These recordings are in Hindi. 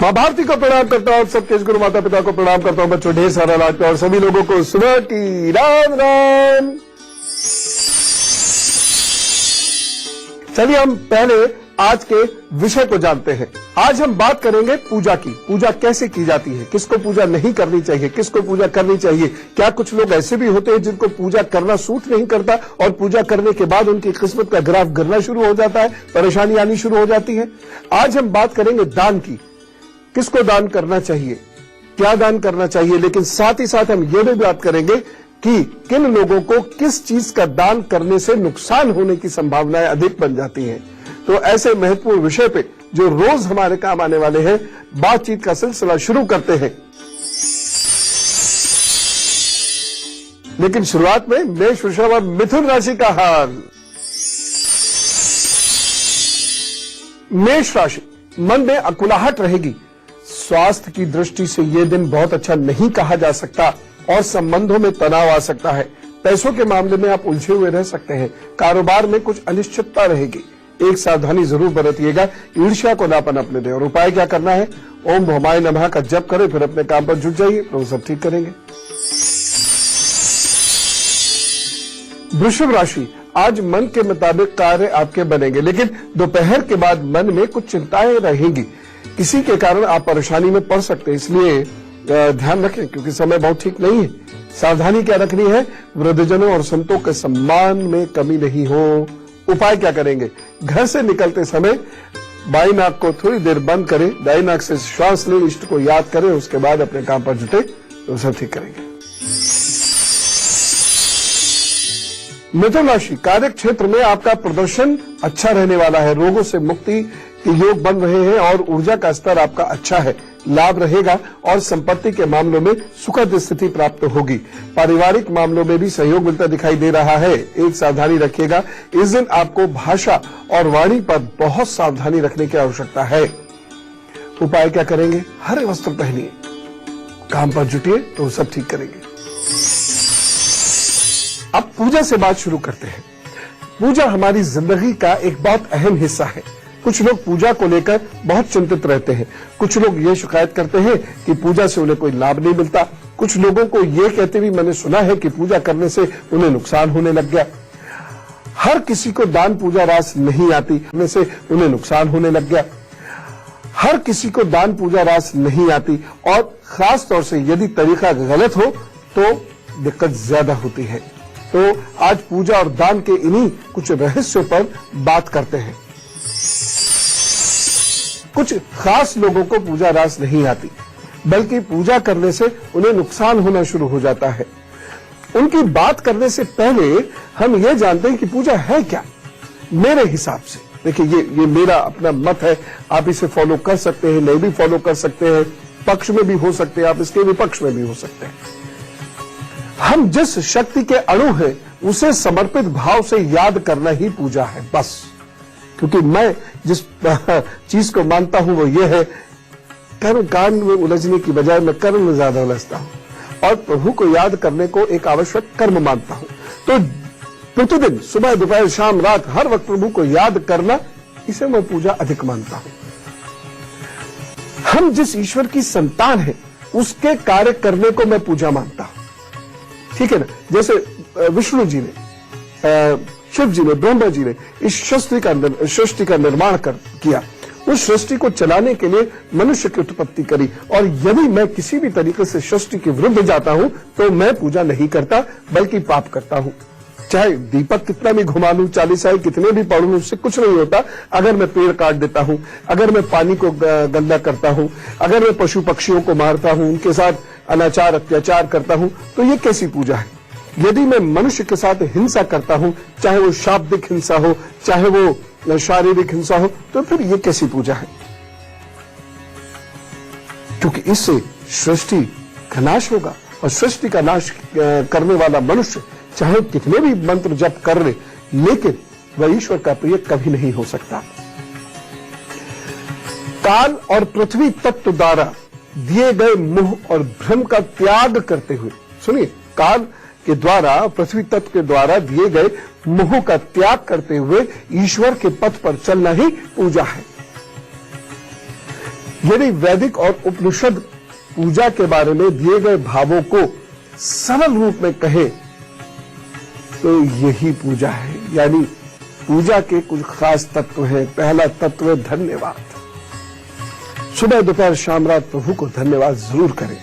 मां भारती को प्रणाम करता हूं, सबके गुरु माता पिता को प्रणाम करता हूं, बच्चों ढेर सारा लाड और सभी लोगों को सुबह की राम राम। चलिए हम पहले आज के विषय को जानते हैं। आज हम बात करेंगे पूजा की। पूजा कैसे की जाती है, किसको पूजा नहीं करनी चाहिए, किसको पूजा करनी चाहिए। क्या कुछ लोग ऐसे भी होते हैं जिनको पूजा करना सूट नहीं करता और पूजा करने के बाद उनकी किस्मत का ग्राफ गिरना शुरू हो जाता है, परेशानी आनी शुरू हो जाती है। आज हम बात करेंगे दान की, किसको दान करना चाहिए, क्या दान करना चाहिए, लेकिन साथ ही साथ हम ये भी बात करेंगे कि किन लोगों को किस चीज का दान करने से नुकसान होने की संभावनाएं अधिक बन जाती हैं। तो ऐसे महत्वपूर्ण विषय पे जो रोज हमारे काम आने वाले हैं, बातचीत का सिलसिला शुरू करते हैं। लेकिन शुरुआत में मेष, वृषभ और मिथुन राशि का हाल। मेष राशि, मन में अकुलाहट रहेगी। स्वास्थ्य की दृष्टि से यह दिन बहुत अच्छा नहीं कहा जा सकता और संबंधों में तनाव आ सकता है। पैसों के मामले में आप उलझे हुए रह सकते हैं। कारोबार में कुछ अनिश्चितता रहेगी। एक सावधानी जरूर बरतिएगा, ईर्ष्या को ना पनपने दें। और उपाय क्या करना है, ओम भौमाय नमः का जप करें, फिर अपने काम पर जुट जाइए, तो सब ठीक करेंगे। वृषभ राशि, आज मन के मुताबिक कार्य आपके बनेंगे, लेकिन दोपहर के बाद मन में कुछ चिंताएं रहेंगी। किसी के कारण आप परेशानी में पड़ सकते हैं, इसलिए ध्यान रखें क्योंकि समय बहुत ठीक नहीं है। सावधानी क्या रखनी है, वृद्धजनों और संतों के सम्मान में कमी नहीं हो। उपाय क्या करेंगे, घर से निकलते समय बाई नाक को थोड़ी देर बंद करें, दाई नाक से श्वास लें, इष्ट को याद करें, उसके बाद अपने काम पर जुटे, तो सब ठीक करेंगे। मिथुन राशि, कार्य क्षेत्र में आपका प्रदर्शन अच्छा रहने वाला है। रोगों से मुक्ति के योग बन रहे हैं और ऊर्जा का स्तर आपका अच्छा है। लाभ रहेगा और संपत्ति के मामलों में सुखद स्थिति प्राप्त होगी। पारिवारिक मामलों में भी सहयोग मिलता दिखाई दे रहा है। एक सावधानी रखिएगा, इस दिन आपको भाषा और वाणी पर बहुत सावधानी रखने की आवश्यकता है। उपाय क्या करेंगे, हरे वस्त्र पहनिए, काम पर जुटिए, तो सब ठीक करेंगे। अब पूजा से बात शुरू करते हैं। पूजा हमारी जिंदगी का एक बहुत अहम हिस्सा है। कुछ लोग पूजा को लेकर बहुत चिंतित रहते हैं। कुछ लोग ये शिकायत करते हैं कि पूजा से उन्हें कोई लाभ नहीं मिलता। कुछ लोगों को ये कहते भी मैंने सुना है कि पूजा करने से उन्हें नुकसान होने लग गया। हर किसी को दान पूजा रास नहीं आती, करने से उन्हें नुकसान होने लग गया। हर किसी को दान पूजा रास नहीं आती और खास तौर से यदि तरीका गलत हो तो दिक्कत ज्यादा होती है। तो आज पूजा और दान के इन्हीं कुछ रहस्यों पर बात करते हैं। कुछ खास लोगों को पूजा रास नहीं आती, बल्कि पूजा करने से उन्हें नुकसान होना शुरू हो जाता है। उनकी बात करने से पहले हम ये जानते हैं कि पूजा है क्या। मेरे हिसाब से देखिए, ये मेरा अपना मत है, आप इसे फॉलो कर सकते हैं, नहीं भी फॉलो कर सकते हैं, पक्ष में भी हो सकते हैं, आप इसके विपक्ष में भी हो सकते हैं। हम जिस शक्ति के अणु हैं उसे समर्पित भाव से याद करना ही पूजा है, बस। क्योंकि मैं जिस चीज को मानता हूं वो ये है, कर्म कांड में उलझने की बजाय मैं कर्म में ज्यादा उलझता हूं और प्रभु को याद करने को एक आवश्यक कर्म मानता हूं। तो प्रतिदिन सुबह दोपहर शाम रात हर वक्त प्रभु को याद करना, इसे मैं पूजा अधिक मानता हूं। हम जिस ईश्वर की संतान है उसके कार्य करने को मैं पूजा मानता हूं, ठीक है ना। जैसे विष्णु जी ने, शिव जी ने, ब्रह्मा जी ने इस सृष्टि का निर्माण किया। उस सृष्टि को चलाने के लिए मनुष्य की उत्पत्ति करी, और यदि मैं किसी भी तरीके से सृष्टि के विरुद्ध जाता हूं तो मैं पूजा नहीं करता बल्कि पाप करता हूं। चाहे दीपक कितना भी घुमा लूं, चालीसाएं कितने भी पढ़ लूं, उससे कुछ नहीं होता। अगर मैं पेड़ काट देता हूं, अगर मैं पानी को गंदा करता हूं, अगर मैं पशु पक्षियों को मारता हूं, उनके साथ अनाचार अत्याचार करता हूं, तो ये कैसी पूजा है। यदि मैं मनुष्य के साथ हिंसा करता हूं, चाहे वो शाब्दिक हिंसा हो, चाहे वो शारीरिक हिंसा हो, तो फिर ये कैसी पूजा है। क्योंकि इससे सृष्टि का नाश होगा, और सृष्टि का नाश करने वाला मनुष्य चाहे कितने भी मंत्र जप कर ले, लेकिन वह ईश्वर का प्रिय कभी नहीं हो सकता। काल और पृथ्वी तत्व द्वारा दिए गए मोह और भ्रम का त्याग करते हुए, सुनिए, काल के द्वारा, पृथ्वी तत्व के द्वारा दिए गए मोह का त्याग करते हुए ईश्वर के पथ पर चलना ही पूजा है। यदि वैदिक और उपनिषद पूजा के बारे में दिए गए भावों को सरल रूप में कहे तो यही पूजा है। यानी पूजा के कुछ खास तत्व हैं। पहला तत्व है धन्यवाद। सुबह दोपहर शाम रात प्रभु को धन्यवाद जरूर करें।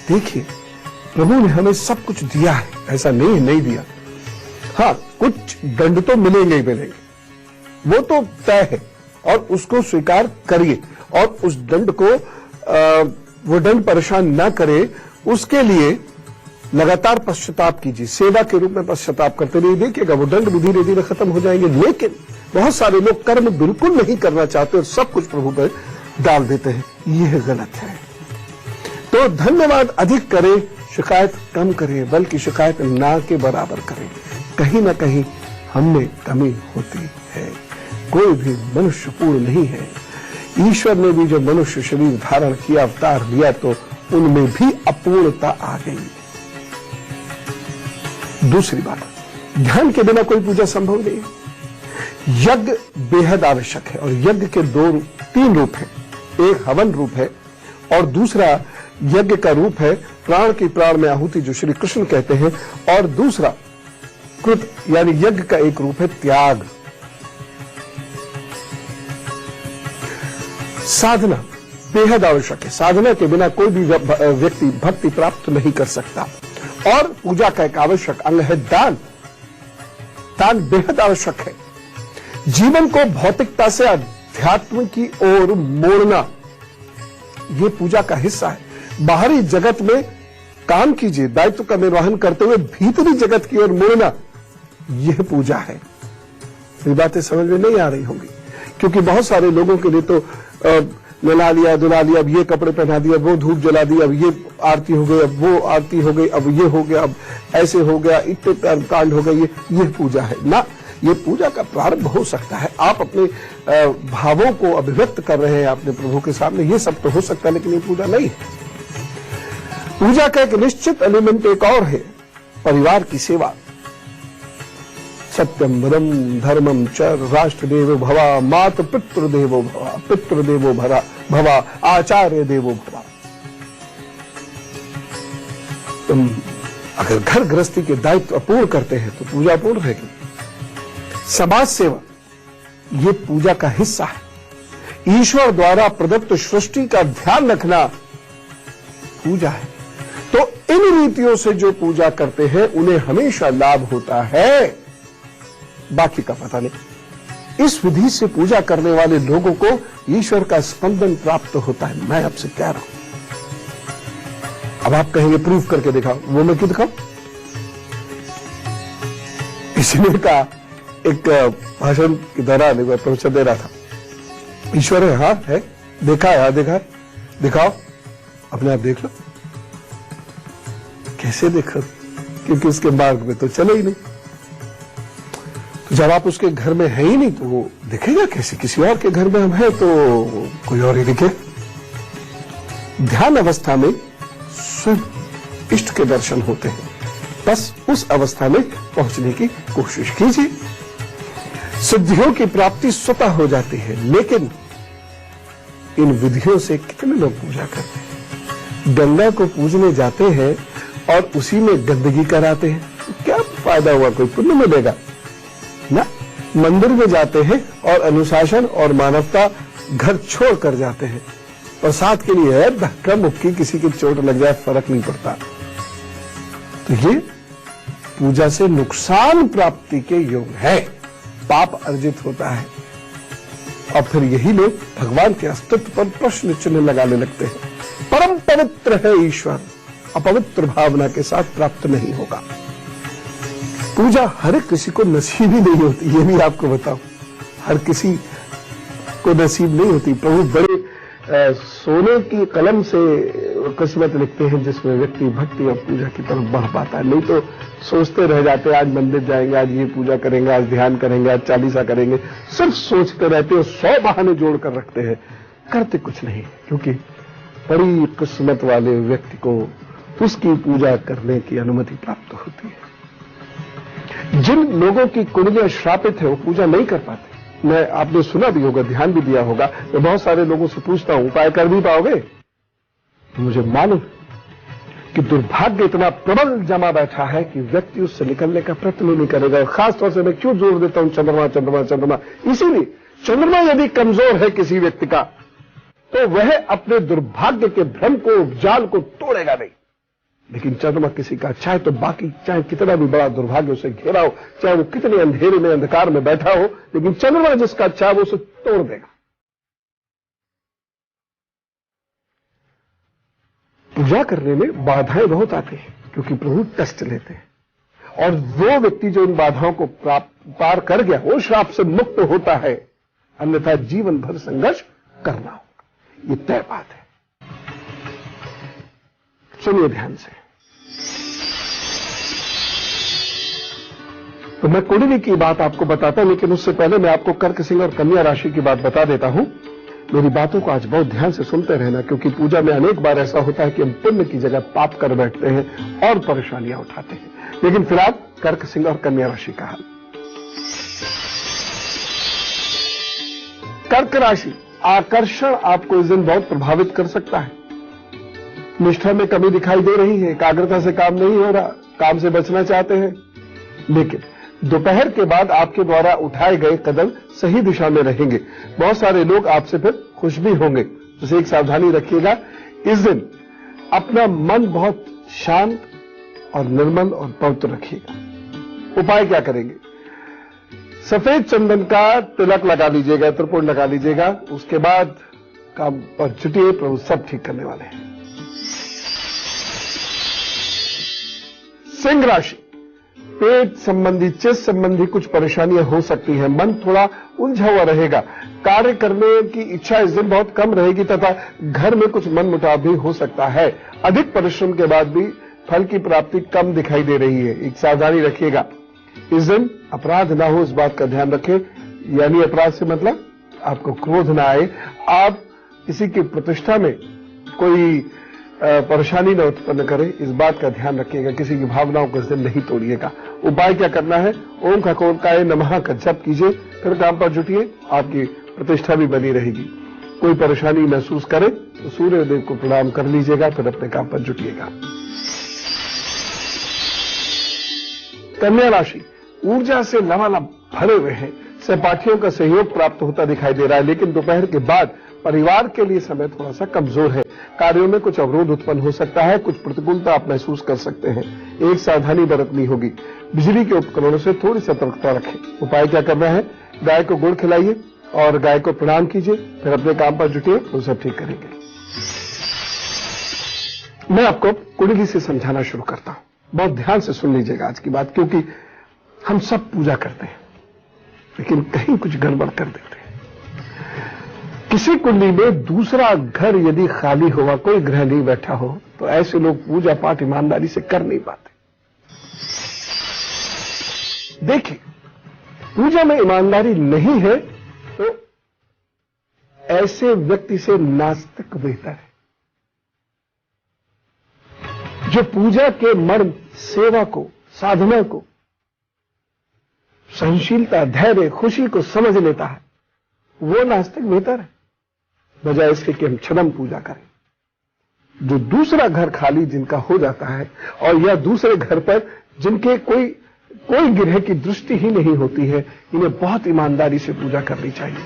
देखिए, प्रभु ने हमें सब कुछ दिया है, ऐसा नहीं दिया। हाँ, कुछ दंड तो मिलेंगे ही मिलेंगे, वो तो तय है और उसको स्वीकार करिए और उस दंड को वो दंड परेशान ना करे, उसके लिए लगातार पश्चाताप कीजिए। सेवा के रूप में पश्चाताप करते रहिए। देखिएगा वो दंड भी धीरे धीरे खत्म हो जाएंगे। लेकिन बहुत सारे लोग कर्म बिल्कुल नहीं करना चाहते और सब कुछ प्रभु पर डाल देते हैं। यह गलत है। तो धन्यवाद अधिक करें, शिकायत कम करें, बल्कि शिकायत ना के बराबर करें। कहीं ना कहीं हममें कमी होती है। कोई भी मनुष्य पूर्ण नहीं है। ईश्वर ने भी जब मनुष्य शरीर धारण किया, अवतार लिया, तो उनमें भी अपूर्णता आ गई। दूसरी बात, ध्यान के बिना कोई पूजा संभव नहीं है। यज्ञ बेहद आवश्यक है और यज्ञ के तीन रूप हैं। एक हवन रूप है और दूसरा यज्ञ का रूप है प्राण की प्राण में आहुति, जो श्री कृष्ण कहते हैं, और दूसरा कृत यानी यज्ञ का एक रूप है त्याग। साधना बेहद आवश्यक है। साधना के बिना कोई भी व्यक्ति भक्ति प्राप्त नहीं कर सकता। और पूजा का एक आवश्यक अंग है दान। दान बेहद आवश्यक है। जीवन को भौतिकता से अध्यात्म की ओर मोड़ना, यह पूजा का हिस्सा है। बाहरी जगत में काम कीजिए, दायित्व का निर्वहन करते हुए भीतरी जगत की ओर मोड़ना, यह पूजा है। ये बातें समझ में नहीं आ रही होंगी, क्योंकि बहुत सारे लोगों के लिए तो नला लिया, दुला लिया, अब ये कपड़े पहना दिया, वो धूप जला दी, अब ये आरती हो गई, अब वो आरती हो गई, अब ये हो गया, अब ऐसे हो गया, इतने कांड हो गए, ये पूजा है ना। ये पूजा का प्रारंभ हो सकता है। आप अपने भावों को अभिव्यक्त कर रहे हैं अपने प्रभु के सामने, ये सब तो हो सकता है, लेकिन ये पूजा नहीं है। पूजा का एक निश्चित एलिमेंट एक और है, परिवार की सेवा। सत्यम वरम धर्मम च राष्ट्रदेवो भवा, मात पितृदेवो भवा, पितृदेवो भवा, आचार्य देवो भवा। तुम अगर घर गृहस्थी के दायित्व अपूर्ण करते हैं तो पूजा अपूर्ण रहेगी। समाज सेवा ये पूजा का हिस्सा है। ईश्वर द्वारा प्रदत्त सृष्टि का ध्यान रखना पूजा है। तो इन रीतियों से जो पूजा करते हैं उन्हें हमेशा लाभ होता है, बाकी का पता नहीं। इस विधि से पूजा करने वाले लोगों को ईश्वर का स्पंदन प्राप्त होता है। मैं आपसे कह रहा हूं। अब आप कहेंगे प्रूफ करके दिखाओ, वो मैं क्यों दिखाऊं? किसी ने कहा, एक भाषण के दौरान एक प्रवचन दे रहा था, ईश्वर है, हाँ है, देखा है, हाँ देखा है, दिखाओ, अपने आप देख लो। कैसे देखो? क्योंकि उसके मार्ग में तो चले ही नहीं। तो जब आप उसके घर में है ही नहीं तो वो दिखेगा कैसे? किसी और के घर में हम हैं तो कोई और ही दिखे। ध्यान अवस्था में स्वयं इष्ट के दर्शन होते हैं। बस उस अवस्था में पहुंचने की कोशिश कीजिए। सिद्धियों की प्राप्ति स्वतः हो जाती है। लेकिन इन विधियों से कितने लोग पूजा करते हैं? गंगा को पूजने जाते हैं और उसी में गंदगी कराते हैं, क्या फायदा हुआ? कोई पुण्य मिलेगा ना? मंदिर में जाते हैं और अनुशासन और मानवता घर छोड़ कर जाते हैं। प्रसाद के लिए है, धक्का मुक्की, किसी की चोट लग जाए फर्क नहीं पड़ता। तो ये पूजा से नुकसान प्राप्ति के योग है, पाप अर्जित होता है। और फिर यही लोग भगवान के अस्तित्व पर प्रश्न चिन्ह लगाने लगते हैं। परम पवित्र है ईश्वर, अपवित्र भावना के साथ प्राप्त नहीं होगा। पूजा हर किसी को नसीब ही नहीं होती, ये भी आपको बताऊं। हर किसी को नसीब नहीं होती। प्रभु बड़े सोने की कलम से किस्मत लिखते हैं जिसमें व्यक्ति भक्ति और पूजा की तरफ बढ़ पाता है। नहीं तो सोचते रह जाते हैं, आज मंदिर जाएंगे, आज ये पूजा करेंगे, आज ध्यान करेंगे, आज चालीसा करेंगे, सिर्फ सोचते रहते हैं, 100 बहाने जोड़ कर रखते हैं, करते कुछ नहीं। क्योंकि बड़ी किस्मत वाले व्यक्ति को उसकी पूजा करने की अनुमति प्राप्त होती है। जिन लोगों की कुंडलियां श्रापित है वो पूजा नहीं कर पाते, मैं आपने सुना भी होगा, ध्यान भी दिया होगा, मैं बहुत सारे लोगों से पूछता हूं उपाय कर भी पाओगे? मुझे मालूम कि दुर्भाग्य इतना प्रबल जमा बैठा है कि व्यक्ति उससे निकलने का प्रयत्न नहीं करेगा। और खासतौर से मैं क्यों जोर देता हूं चंद्रमा चंद्रमा चंद्रमा, इसीलिए चंद्रमा यदि कमजोर है किसी व्यक्ति का तो वह अपने दुर्भाग्य के भ्रम को, जाल को तोड़ेगा नहीं। लेकिन चंद्रमा किसी का चाहे तो बाकी चाहे कितना भी बड़ा दुर्भाग्य उसे घेरा हो, चाहे वो कितने अंधेरे में अंधकार में बैठा हो, लेकिन चंद्रमा जिसका चाहे वो उसे तोड़ देगा। पूजा करने में बाधाएं बहुत आती हैं क्योंकि प्रभु टेस्ट लेते हैं, और वो व्यक्ति जो इन बाधाओं को पार कर गया वो श्राप से मुक्त होता है, अन्यथा जीवन भर संघर्ष करना होगा। ये तय बात है। सुनिए ध्यान से। तो मैं कुंडली की बात आपको बताता हूं, लेकिन उससे पहले मैं आपको कर्क सिंह और कन्या राशि की बात बता देता हूं। मेरी बातों को आज बहुत ध्यान से सुनते रहना, क्योंकि पूजा में अनेक बार ऐसा होता है कि हम पुण्य की जगह पाप कर बैठते हैं और परेशानियां उठाते हैं। लेकिन फिलहाल कर्क सिंह और कन्या राशि का हाल। कर्क राशि, आकर्षण आपको इस दिन बहुत प्रभावित कर सकता है। निष्ठा में कमी दिखाई दे रही है, एकाग्रता से काम नहीं हो रहा, काम से बचना चाहते हैं, लेकिन दोपहर के बाद आपके द्वारा उठाए गए कदम सही दिशा में रहेंगे। बहुत सारे लोग आपसे फिर खुश भी होंगे। तो एक सावधानी रखिएगा, इस दिन अपना मन बहुत शांत और निर्मल और पवित्र रखिएगा। उपाय क्या करेंगे? सफेद चंदन का तिलक लगा लीजिएगा, त्रिपुर लगा लीजिएगा, उसके बाद काम पर जुटिए, प्रभु सब ठीक करने वाले हैं। सिंह राशि, पेट संबंधी, चेस्ट संबंधी कुछ परेशानियां हो सकती हैं। मन थोड़ा उलझा हुआ रहेगा। कार्य करने की इच्छा इस दिन बहुत कम रहेगी तथा घर में कुछ मनमुटाव भी हो सकता है। अधिक परिश्रम के बाद भी फल की प्राप्ति कम दिखाई दे रही है। एक सावधानी रखिएगा, इस दिन अपराध ना हो, इस बात का ध्यान रखें। यानी अपराध से मतलब आपको क्रोध ना आए, आप किसी की प्रतिष्ठा में कोई परेशानी न उत्पन्न करें, इस बात का ध्यान रखिएगा। किसी की भावनाओं को इस दिन नहीं तोड़िएगा। उपाय क्या करना है? ओम खगोलकाय नमः का जप कीजिए, फिर काम पर जुटिए, आपकी प्रतिष्ठा भी बनी रहेगी। कोई परेशानी महसूस करे तो सूर्य देव को प्रणाम कर लीजिएगा, फिर अपने काम पर जुटिएगा। कन्या राशि, ऊर्जा से लबालब भरे हुए हैं। सहपाठियों का सहयोग प्राप्त होता दिखाई दे रहा है, लेकिन दोपहर के बाद परिवार के लिए समय थोड़ा सा कमजोर है। कार्यों में कुछ अवरोध उत्पन्न हो सकता है, कुछ प्रतिकूलता आप महसूस कर सकते हैं। एक सावधानी बरतनी होगी। बिजली के उपकरणों से थोड़ी सतर्कता रखें। उपाय क्या करना है? गाय को गुड़ खिलाइए और गाय को प्रणाम कीजिए, फिर अपने काम पर जुटिए, वो सब ठीक करेंगे। मैं आपको कुंडली से समझाना शुरू करता हूं, बहुत ध्यान से सुन लीजिएगा आज की बात, क्योंकि हम सब पूजा करते हैं लेकिन कहीं कुछ गड़बड़ कर देते हैं। किसी कुंडली में दूसरा घर यदि खाली हुआ, कोई ग्रह नहीं बैठा हो, तो ऐसे लोग पूजा पाठ ईमानदारी से कर नहीं पाते। देखिए, पूजा में ईमानदारी नहीं है तो ऐसे व्यक्ति से नास्तिक बेहतर है। जो पूजा के मर्म, सेवा को, साधना को, सहनशीलता, धैर्य, खुशी को समझ लेता है, वो नास्तिक बेहतर है, बजाय इसके कि हम छदम पूजा करें। जो दूसरा घर खाली जिनका हो जाता है, और या दूसरे घर पर जिनके कोई ग्रह की दृष्टि ही नहीं होती है, इन्हें बहुत ईमानदारी से पूजा करनी चाहिए,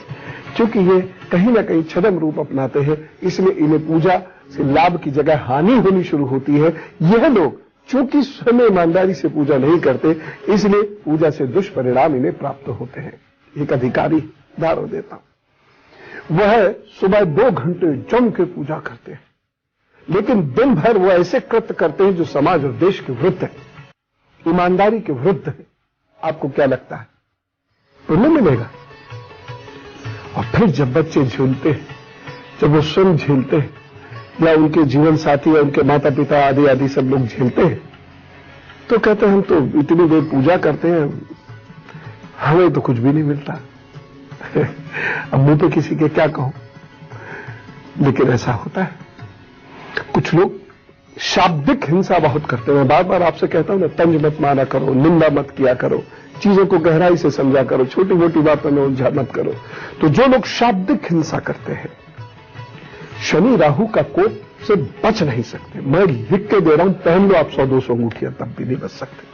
क्योंकि ये कहीं ना कहीं छदम रूप अपनाते हैं। इसलिए इन्हें पूजा से लाभ की जगह हानि होनी शुरू होती है। यह लोग चूंकि स्वयं ईमानदारी से पूजा नहीं करते, इसलिए पूजा से दुष्परिणाम इन्हें प्राप्त होते हैं। एक अधिकारी दारो देता हूं, वह सुबह 2 घंटे जम के पूजा करते हैं, लेकिन दिन भर वो ऐसे कृत्य करते हैं जो समाज और देश के विरुद्ध है, ईमानदारी के विरुद्ध है। आपको क्या लगता है? पुण्य मिलेगा? और फिर जब बच्चे झूलते हैं, जब वो स्वयं झेलते हैं, या उनके जीवन साथी या उनके माता पिता आदि आदि सब लोग झेलते हैं, तो कहते हैं हम तो इतनी देर पूजा करते हैं, हमें तो कुछ भी नहीं मिलता। अब मुंह पे किसी के क्या कहूं, लेकिन ऐसा होता है। कुछ लोग शाब्दिक हिंसा बहुत करते हैं। मैं बार बार आपसे कहता हूं ना, तंज मत मारा करो, निंदा मत किया करो, चीजों को गहराई से समझा करो, छोटी मोटी बातों में उलझा मत करो। तो जो लोग शाब्दिक हिंसा करते हैं, शनि राहु का कोप से बच नहीं सकते। मैं लिख के दे रहा हूं, पहन लो आप 100-200 अंगूठियां, तब भी नहीं बच सकते।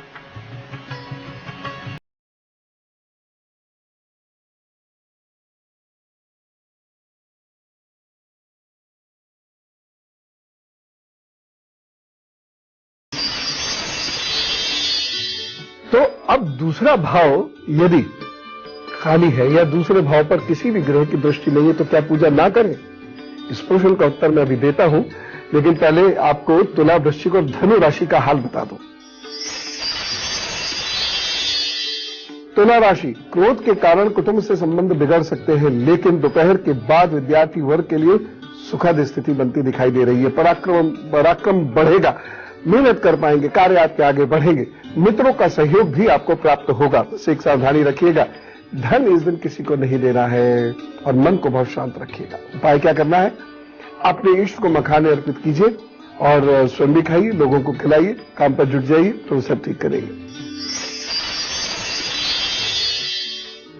तो अब दूसरा भाव यदि खाली है या दूसरे भाव पर किसी भी ग्रह की दृष्टि नहीं है तो क्या पूजा ना करें? इस प्रश्न का उत्तर मैं अभी देता हूं, लेकिन पहले आपको तुला, वृश्चिक और धनु राशि का हाल बता दूं। तुला राशि, क्रोध के कारण कुटुंब से संबंध बिगड़ सकते हैं, लेकिन दोपहर के बाद विद्यार्थी वर्ग के लिए सुखद स्थिति बनती दिखाई दे रही है। पराक्रम बढ़ेगा, मेहनत कर पाएंगे, कार्य आपके आगे बढ़ेंगे, मित्रों का सहयोग भी आपको प्राप्त होगा। बस एक सावधानी रखिएगा, धन इस दिन किसी को नहीं देना है और मन को बहुत शांत रखिएगा। उपाय क्या करना है? अपने इष्ट को मखाने अर्पित कीजिए और स्वयं भी खाइए, लोगों को खिलाइए, काम पर जुट जाइए तो सब ठीक करेंगे।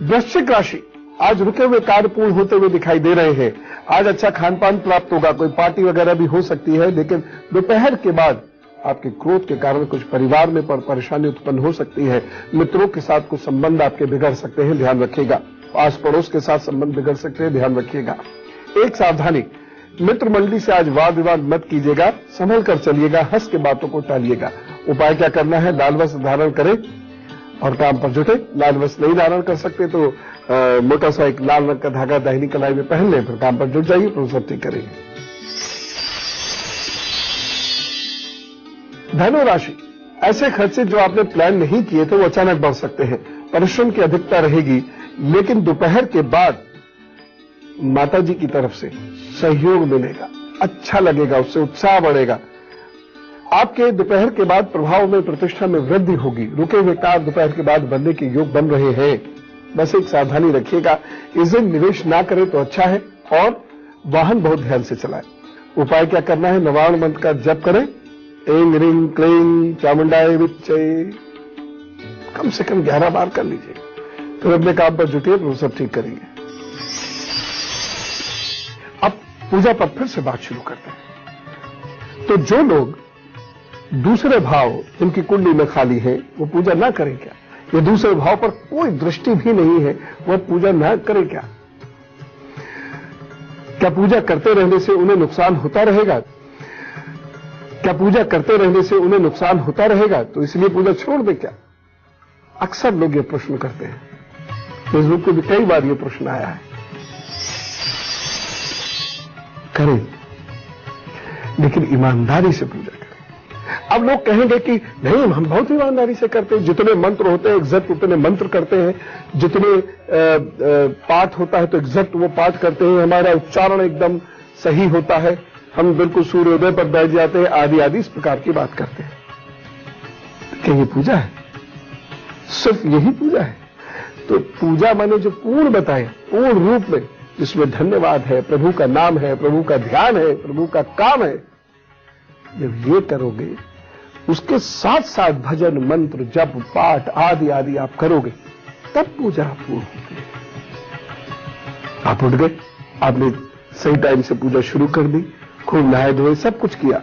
वृश्चिक राशि, आज रुके हुए कार्य पूर्ण होते हुए दिखाई दे रहे हैं। आज अच्छा खान पान प्राप्त होगा, कोई पार्टी वगैरह भी हो सकती है, लेकिन दोपहर के बाद आपके क्रोध के कारण कुछ परिवार में परेशानी उत्पन्न हो सकती है। मित्रों के साथ कुछ संबंध आपके बिगड़ सकते हैं, ध्यान रखिएगा। आस पड़ोस के साथ संबंध बिगड़ सकते हैं, ध्यान रखिएगा। एक सावधानी, मित्र मंडली से आज वाद विवाद मत कीजिएगा, संभल कर चलिएगा, हंस के बातों को टालिएगा। उपाय क्या करना है? लाल वस्त्र धारण करें और काम पर जुटे। लाल वस्त्र नहीं धारण कर सकते तो मोटा सा एक लाल रंग का धागा दाहिनी कलाई में पहन लें, फिर काम पर जुट जाइए तो सब ठीक करेंगे। धनु राशि, ऐसे खर्चे जो आपने प्लान नहीं किए थे वो अचानक बढ़ सकते हैं। परिश्रम की अधिकता रहेगी, लेकिन दोपहर के बाद माताजी की तरफ से सहयोग मिलेगा, अच्छा लगेगा, उससे उत्साह बढ़ेगा। आपके दोपहर के बाद प्रभाव में, प्रतिष्ठा में वृद्धि होगी। रुके हुए कार्य दोपहर के बाद बनने के योग बन रहे हैं। बस एक सावधानी रखिएगा, इस दिन निवेश ना करें तो अच्छा है और वाहन बहुत ध्यान से चलाएं। उपाय क्या करना है? नवारण मंत्र का जप करें, ऐं ह्रीं क्लीं चामुंडाय विच्चे, कम से कम 11 बार कर लीजिए, फिर अपने काम पर जुटिए तो सब ठीक करेंगे। अब पूजा पर फिर से बात शुरू करते हैं। तो जो लोग दूसरे भाव जिनकी कुंडली में खाली है वो पूजा ना करें क्या? या दूसरे भाव पर कोई दृष्टि भी नहीं है वह पूजा ना करें क्या? क्या पूजा करते रहने से उन्हें नुकसान होता रहेगा? क्या पूजा करते रहने से उन्हें नुकसान होता रहेगा तो इसलिए पूजा छोड़ दे क्या? अक्सर लोग ये प्रश्न करते हैं, फेसबुक पे भी कई बार ये प्रश्न आया है। करें, लेकिन ईमानदारी से पूजा करें। अब लोग कहेंगे कि नहीं, हम बहुत ईमानदारी से करते हैं, जितने मंत्र होते हैं एग्जैक्ट उतने मंत्र करते हैं, जितने पाठ होता है तो एग्जैक्ट वो पाठ करते हैं, हमारा उच्चारण एकदम सही होता है, हम बिल्कुल सूर्योदय पर बैठ जाते हैं, आदि आदि इस प्रकार की बात करते हैं। क्या ये पूजा है? सिर्फ यही पूजा है? तो पूजा माने जो पूर्ण बताए, पूर्ण रूप में, जिसमें धन्यवाद है, प्रभु का नाम है, प्रभु का ध्यान है, प्रभु का काम है, जब ये करोगे, उसके साथ साथ भजन, मंत्र, जप, पाठ आदि आदि आप करोगे, तब पूजा पूर्ण होती है। आप उठ गए, आपने सही टाइम से पूजा शुरू कर दी, खूब नहाए धोए, सब कुछ किया,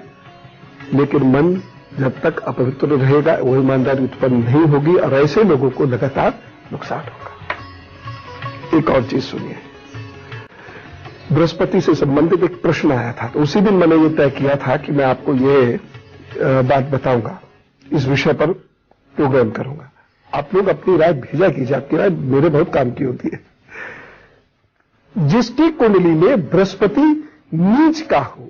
लेकिन मन जब तक अपवित्र रहेगा वो ईमानदारी उत्पन्न नहीं होगी और ऐसे लोगों को लगातार नुकसान होगा। एक और चीज सुनिए, बृहस्पति से संबंधित एक प्रश्न आया था, तो उसी दिन मैंने ये तय किया था कि मैं आपको ये बात बताऊंगा, इस विषय पर प्रोग्राम करूंगा। आप लोग अपनी राय भेजा कीजिए, आपकी राय मेरे बहुत काम की होती है। जिसकी कुंडली में बृहस्पति नीच का हो,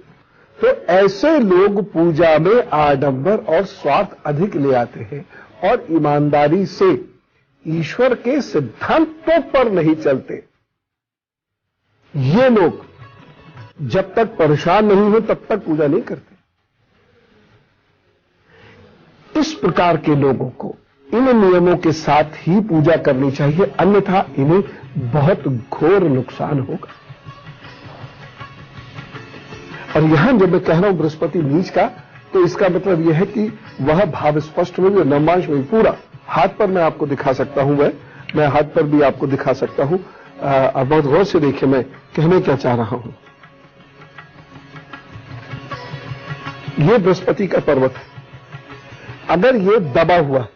तो ऐसे लोग पूजा में आडंबर और स्वार्थ अधिक ले आते हैं और ईमानदारी से ईश्वर के सिद्धांतों पर नहीं चलते। ये लोग जब तक परेशान नहीं हो तब तक पूजा नहीं करते। इस प्रकार के लोगों को इन नियमों के साथ ही पूजा करनी चाहिए, अन्यथा इन्हें बहुत घोर नुकसान होगा। और यहां जब मैं कह रहा हूं बृहस्पति नीच का, तो इसका मतलब यह है कि वह भाव स्पष्ट में भी, नवमांश में भी पूरा हाथ पर मैं आपको दिखा सकता हूं, मैं हाथ पर भी आपको दिखा सकता हूं। अब बहुत गौर से देखिए मैं कहने क्या चाह रहा हूं। ये बृहस्पति का पर्वत है। अगर ये दबा हुआ,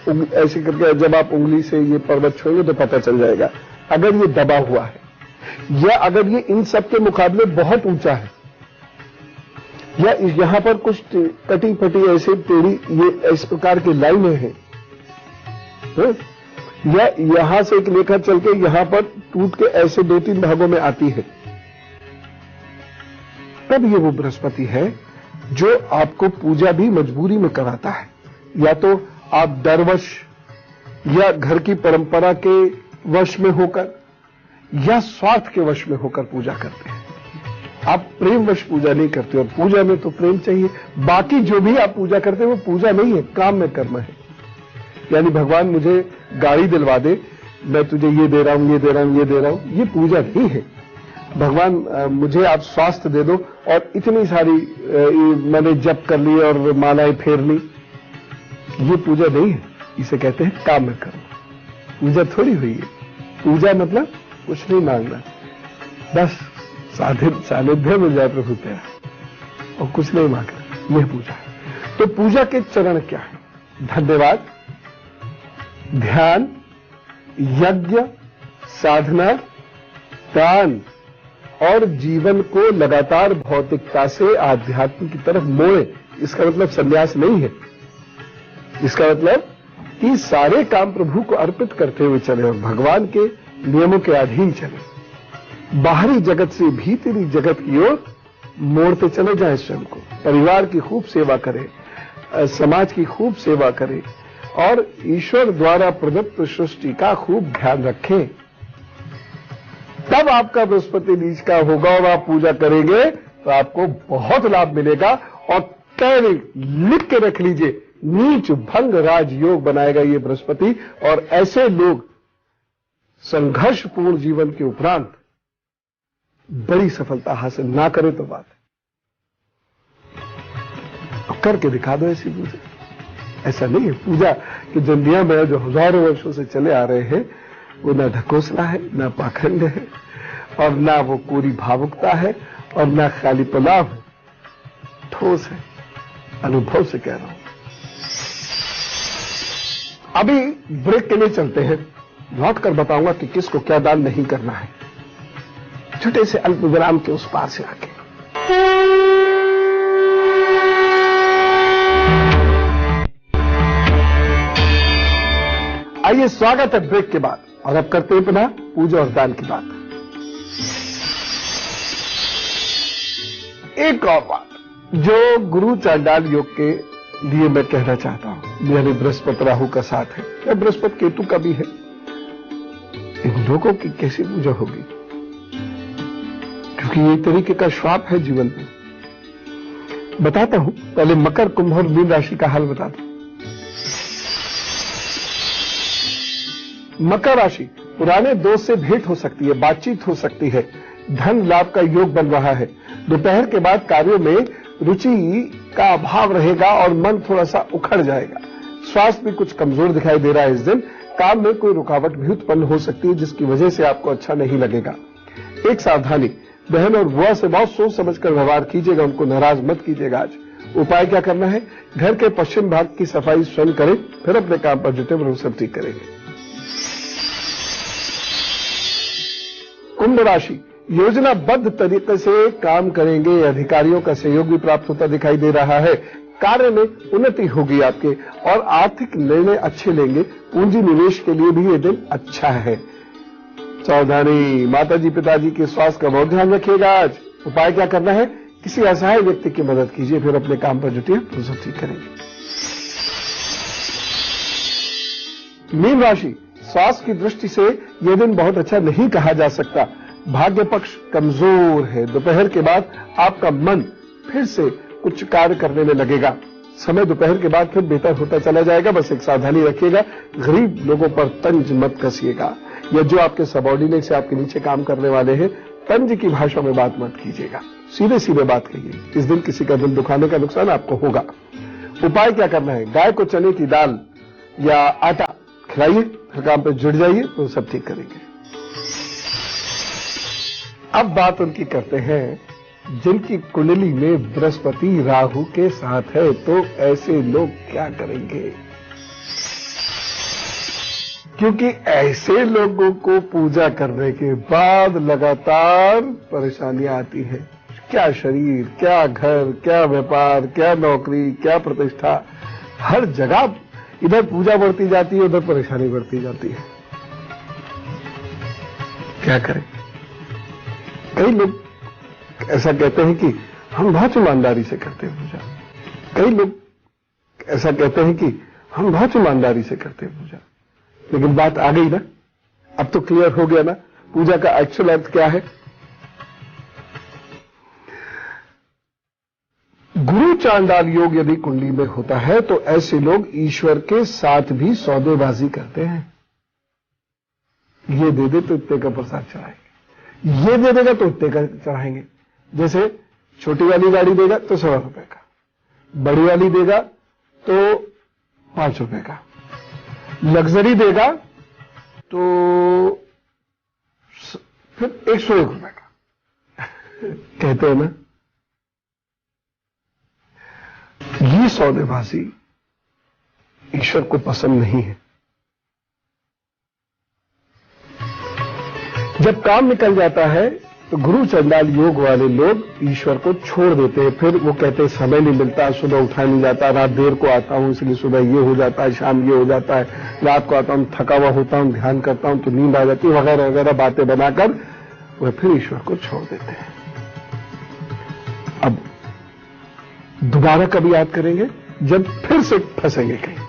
ऐसे करके जब आप उंगली से ये पर्वत छुएंगे तो पता चल जाएगा। अगर ये दबा हुआ है या अगर ये इन सब के मुकाबले बहुत ऊंचा है या यहां पर कुछ कटी फटी ऐसे टेढ़ी ये इस प्रकार की लाइनें हैं, या यहां से एक रेखा चल के यहां पर टूट के ऐसे 2-3 भागों में आती है, तब ये वो बृहस्पति है जो आपको पूजा भी मजबूरी में कराता है। या तो आप डरवश या घर की परंपरा के वश में होकर या स्वार्थ के वश में होकर पूजा करते हैं। आप प्रेमवश पूजा नहीं करते, और पूजा में तो प्रेम चाहिए। बाकी जो भी आप पूजा करते हैं वो पूजा नहीं है, काम में कर्म है। यानी भगवान मुझे गाड़ी दिलवा दे, मैं तुझे ये दे रहा हूं, ये दे रहा हूं, ये दे रहा हूं, ये पूजा नहीं है। भगवान मुझे आप स्वास्थ्य दे दो और इतनी सारी मैंने जप कर ली और मालाएं फेर ली, ये पूजा नहीं है। इसे कहते हैं काम में कर्म। पूजा थोड़ी हुई है। पूजा मतलब कुछ नहीं मांगना, बस सानिध्य मिल जाए प्रभु तेरा, और कुछ नहीं मांगना, यह पूजा है। तो पूजा के चरण क्या है? धन्यवाद, ध्यान, यज्ञ, साधना, दान और जीवन को लगातार भौतिकता से आध्यात्म की तरफ मोड़े। इसका मतलब संन्यास नहीं है। इसका मतलब कि सारे काम प्रभु को अर्पित करते हुए चले और भगवान के नियमों के अधीन चले। बाहरी जगत से भीतरी जगत की ओर मोड़ते चले जाएं स्वयं को। परिवार की खूब सेवा करें, समाज की खूब सेवा करें और ईश्वर द्वारा प्रदत्त सृष्टि का खूब ध्यान रखें। तब आपका बृहस्पति नीच का होगा और आप पूजा करेंगे तो आपको बहुत लाभ मिलेगा। और तय लिख के रख लीजिए, नीच भंग राजयोग बनाएगा ये बृहस्पति। और ऐसे लोग संघर्षपूर्ण जीवन के उपरांत बड़ी सफलता हासिल ना करें तो बात है। करके दिखा दो ऐसी पूजा। ऐसा नहीं है पूजा कि दुनिया में जो हजारों वर्षों से चले आ रहे हैं वो ना ढकोसला है, ना पाखंड है, और ना वो पूरी भावुकता है, और ना खाली पुलाव है, ठोस है। अनुभव से कह रहा हूं। अभी ब्रेक के लिए चलते हैं, लौट कर बताऊंगा कि किसको क्या दान नहीं करना है, छोटे से अल्प विराम के उस पार से आके। आइए, स्वागत है ब्रेक के बाद, और अब करते हैं पुनः पूजा और दान की बात। एक और बात जो गुरु चांडाल योग के लिए मैं कहना चाहता हूं, यानी बृहस्पति राहु का साथ है या बृहस्पति केतु का भी है, इन लोगों की कैसी पूजा होगी? क्योंकि ये तरीके का श्राप है जीवन में। बताता हूं, पहले मकर, कुंभ और मीन राशि का हाल बताता हूं। मकर राशि, पुराने दोस्त से भेंट हो सकती है, बातचीत हो सकती है, धन लाभ का योग बन रहा है। दोपहर के बाद कार्यों में रुचि का अभाव रहेगा और मन थोड़ा सा उखड़ जाएगा। स्वास्थ्य भी कुछ कमजोर दिखाई दे रहा है इस दिन। काम में कोई रुकावट भी उत्पन्न हो सकती है जिसकी वजह से आपको अच्छा नहीं लगेगा। एक सावधानी, बहन और बुआ से बहुत सोच समझकर व्यवहार कीजिएगा, उनको नाराज मत कीजिएगा। आज उपाय क्या करना है? घर के पश्चिम भाग की सफाई स्वयं करें, फिर अपने काम पर जुटे, वो सब ठीक करेंगे। कुंभ राशि, योजनाबद्ध तरीके से काम करेंगे, अधिकारियों का सहयोग भी प्राप्त होता दिखाई दे रहा है। कार्य में उन्नति होगी आपके, और आर्थिक निर्णय अच्छे लेंगे। पूंजी निवेश के लिए भी ये दिन अच्छा है। सावधानी, माताजी पिताजी के स्वास्थ्य का बहुत ध्यान रखिएगा। आज उपाय क्या करना है? किसी असहाय व्यक्ति की मदद कीजिए, फिर अपने काम पर जुटिए, तो सब ठीक करेंगे। मीन राशि, स्वास्थ्य की दृष्टि से यह दिन बहुत अच्छा नहीं कहा जा सकता। भाग्य पक्ष कमजोर है। दोपहर के बाद आपका मन फिर से कुछ कार्य करने में लगेगा। समय दोपहर के बाद फिर बेहतर होता चला जाएगा। बस एक सावधानी रखिएगा, गरीब लोगों पर तंज मत कसिएगा, या जो आपके सबॉर्डिनेट से आपके नीचे काम करने वाले हैं, तंज की भाषा में बात मत कीजिएगा, सीधे सीधे बात कहिए। इस दिन किसी का दिल दुखाने का नुकसान आपको होगा। उपाय क्या करना है? गाय को चने की दाल या आटा खिलाइए, फिर काम पे जुड़ जाइए तो सब ठीक करेंगे। अब बात उनकी करते हैं जिनकी कुंडली में बृहस्पति राहु के साथ है, तो ऐसे लोग क्या करेंगे? क्योंकि ऐसे लोगों को पूजा करने के बाद लगातार परेशानियां आती हैं। क्या शरीर, क्या घर, क्या व्यापार, क्या नौकरी, क्या प्रतिष्ठा, हर जगह इधर पूजा बढ़ती जाती है, उधर परेशानी बढ़ती जाती है। क्या करें? कई लोग ऐसा कहते हैं कि हम बहुत ईमानदारी से करते हैं पूजा। कई लोग ऐसा कहते हैं कि हम बहुत ईमानदारी से करते हैं पूजा। लेकिन बात आ गई ना, अब तो क्लियर हो गया ना पूजा का एक्चुअल अर्थ क्या है। गुरु चांडाल योग यदि कुंडली में होता है तो ऐसे लोग ईश्वर के साथ भी सौदेबाजी करते हैं। ये दे दे तो इतने का प्रसाद चढ़ाएंगे, ये दे देगा तो इतने का चढ़ाएंगे। जैसे छोटी वाली गाड़ी देगा तो 100 रुपए का, बड़ी वाली देगा तो 5 रुपए का, लग्जरी देगा तो फिर 101 रुपए का। कहते हैं ना, ये सौदेबाजी ईश्वर को पसंद नहीं है। जब काम निकल जाता है तो गुरु चंडाल योग वाले लोग ईश्वर को छोड़ देते हैं। फिर वो कहते हैं समय नहीं मिलता, सुबह उठा नहीं जाता, रात देर को आता हूं इसलिए सुबह ये हो जाता है, शाम ये हो जाता है, रात को आता हूं थका हुआ होता हूं, ध्यान करता हूं तो नींद आ जाती है, वगैरह वगैरह बातें बनाकर वह फिर ईश्वर को छोड़ देते हैं। अब दोबारा कभी याद करेंगे जब फिर से फंसेंगे कहीं।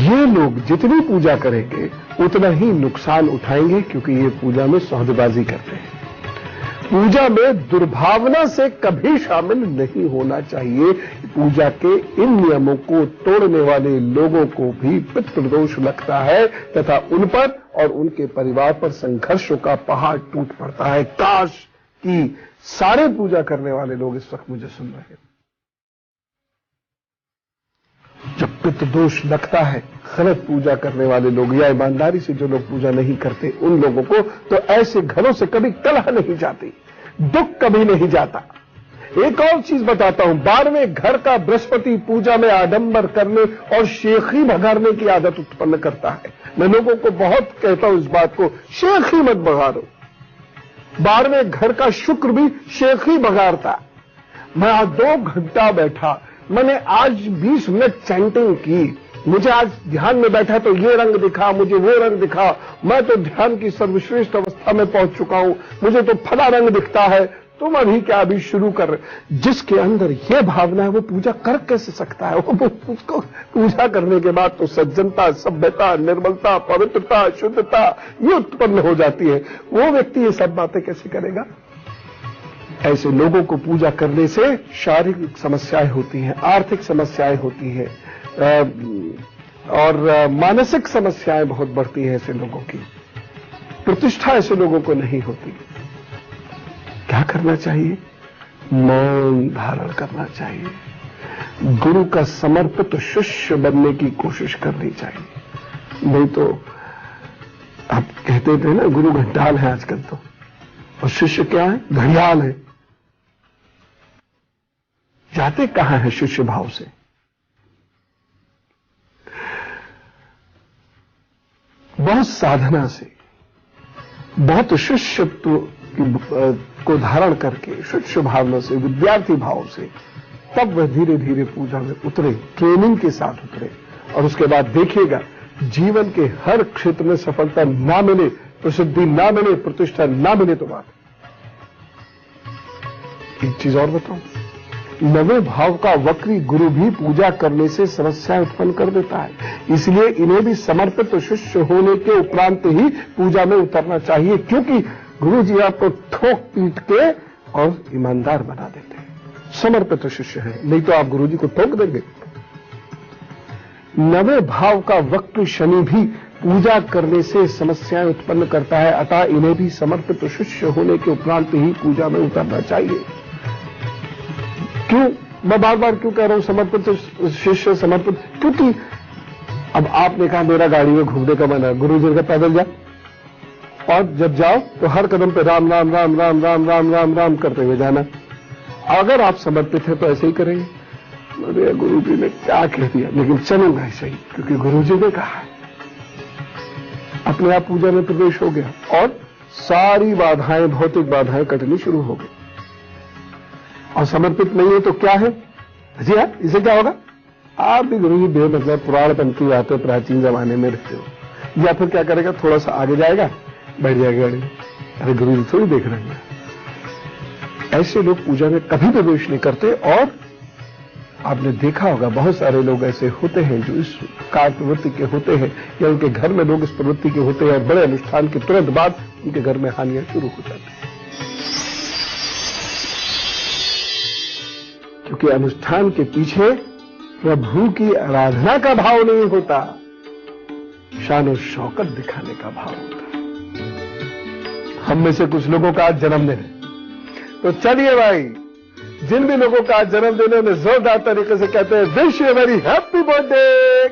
ये लोग जितनी पूजा करेंगे उतना ही नुकसान उठाएंगे, क्योंकि ये पूजा में सौदेबाजी करते हैं। पूजा में दुर्भावना से कभी शामिल नहीं होना चाहिए। पूजा के इन नियमों को तोड़ने वाले लोगों को भी पितृदोष लगता है तथा उन पर और उनके परिवार पर संघर्षों का पहाड़ टूट पड़ता है। काश कि सारे पूजा करने वाले लोग इस वक्त मुझे सुन रहे हैं। जब पितृदोष लगता है गलत पूजा करने वाले लोग या ईमानदारी से जो लोग पूजा नहीं करते उन लोगों को, तो ऐसे घरों से कभी कलह नहीं जाती, दुख कभी नहीं जाता। एक और चीज बताता हूं, 12वें घर का बृहस्पति पूजा में आडंबर करने और शेखी भगाड़ने की आदत उत्पन्न करता है। मैं लोगों को बहुत कहता हूं इस बात को, शेखी मत भगाड़ो। 12वें घर का शुक्र भी शेखी भगाड़ता। मैं आज 2 घंटा बैठा, मैंने आज 20 मिनट चैंटिंग की, मुझे आज ध्यान में बैठा तो ये रंग दिखा, मुझे वो रंग दिखा, मैं तो ध्यान की सर्वश्रेष्ठ अवस्था में पहुंच चुका हूं, मुझे तो फला रंग दिखता है, तुम अभी क्या अभी शुरू कर रहे। जिसके अंदर ये भावना है वो पूजा कर कैसे सकता है? वो उसको पूजा करने के बाद तो सज्जनता, सभ्यता, निर्मलता, पवित्रता, शुद्धता ये उत्पन्न हो जाती है। वो व्यक्ति ये सब बातें कैसे करेगा? ऐसे लोगों को पूजा करने से शारीरिक समस्याएं होती हैं, आर्थिक समस्याएं होती हैं और मानसिक समस्याएं बहुत बढ़ती हैं। ऐसे लोगों की प्रतिष्ठा ऐसे लोगों को नहीं होती। क्या करना चाहिए? मौन धारण करना चाहिए। गुरु का समर्पित शिष्य बनने की कोशिश करनी चाहिए। नहीं तो आप कहते थे ना गुरु घंटाल है आजकल तो, और शिष्य क्या है? घड़ियाल है। जाते कहां है शिष्य भाव से? बहुत साधना से, बहुत शिष्यत्व को धारण करके, शिष्य भावना से, विद्यार्थी भाव से, तब वह धीरे धीरे पूजा में उतरे, ट्रेनिंग के साथ उतरे। और उसके बाद देखिएगा जीवन के हर क्षेत्र में सफलता ना मिले, प्रसिद्धि ना मिले, प्रतिष्ठा ना मिले तो बात। एक चीज और बताऊं, 9वें भाव का वक्री गुरु भी पूजा करने से समस्याएं उत्पन्न कर देता है। इसलिए इन्हें भी समर्पित शिष्य होने के उपरांत ही पूजा में उतरना चाहिए, क्योंकि गुरु जी आपको ठोक पीट के और ईमानदार बना देते हैं। समर्पित शिष्य है, नहीं तो आप गुरु जी को ठोक देंगे। 9वें भाव का वक्र शनि भी पूजा करने से समस्याएं उत्पन्न करता है, अतः इन्हें भी समर्पित शिष्य होने के उपरांत ही पूजा में उतरना चाहिए। क्यों मैं बार बार क्यों कह रहा हूं समर्पित शिष्य, समर्पित? क्योंकि अब आपने कहा मेरा गाड़ी में घूमने का मन है, गुरु जी का पैदल जा, और जब जाओ तो हर कदम पे राम राम राम राम राम राम राम राम करते हुए जाना। अगर आप समर्पित हैं तो ऐसे ही करेंगे। अरे गुरु जी ने क्या कह दिया, लेकिन चलूंगा ऐसे ही क्योंकि गुरु जी ने कहा है। अपने आप पूजा में प्रवेश हो गया और सारी बाधाएं, भौतिक बाधाएं कटनी शुरू हो गई। और समर्पित नहीं है तो क्या है जी? हाँ, इसे क्या होगा? आप भी गुरु जी बेमतलब पुराणपंथी बातें प्राचीन जमाने में रहते हो। या फिर क्या करेगा, थोड़ा सा आगे जाएगा, बैठ जाएगा गाड़ी में, अरे गुरु जी थोड़ी देख रहे हैं। ऐसे लोग पूजा में कभी प्रवेश नहीं करते। और आपने देखा होगा बहुत सारे लोग ऐसे होते हैं जो इस कार्य प्रवृत्ति के होते हैं, या उनके घर में लोग इस प्रवृत्ति के होते हैं, बड़े अनुष्ठान के तुरंत बाद उनके घर में हानियां शुरू हो जाती हैं, क्योंकि अनुष्ठान के पीछे प्रभु की आराधना का भाव नहीं होता, शान और शौकत दिखाने का भाव होता है। हम में से कुछ लोगों का आज जन्मदिन है, तो चलिए भाई, जिन भी लोगों का आज जन्मदिन है उन्हें जोरदार तरीके से कहते हैं wish you very happy birthday.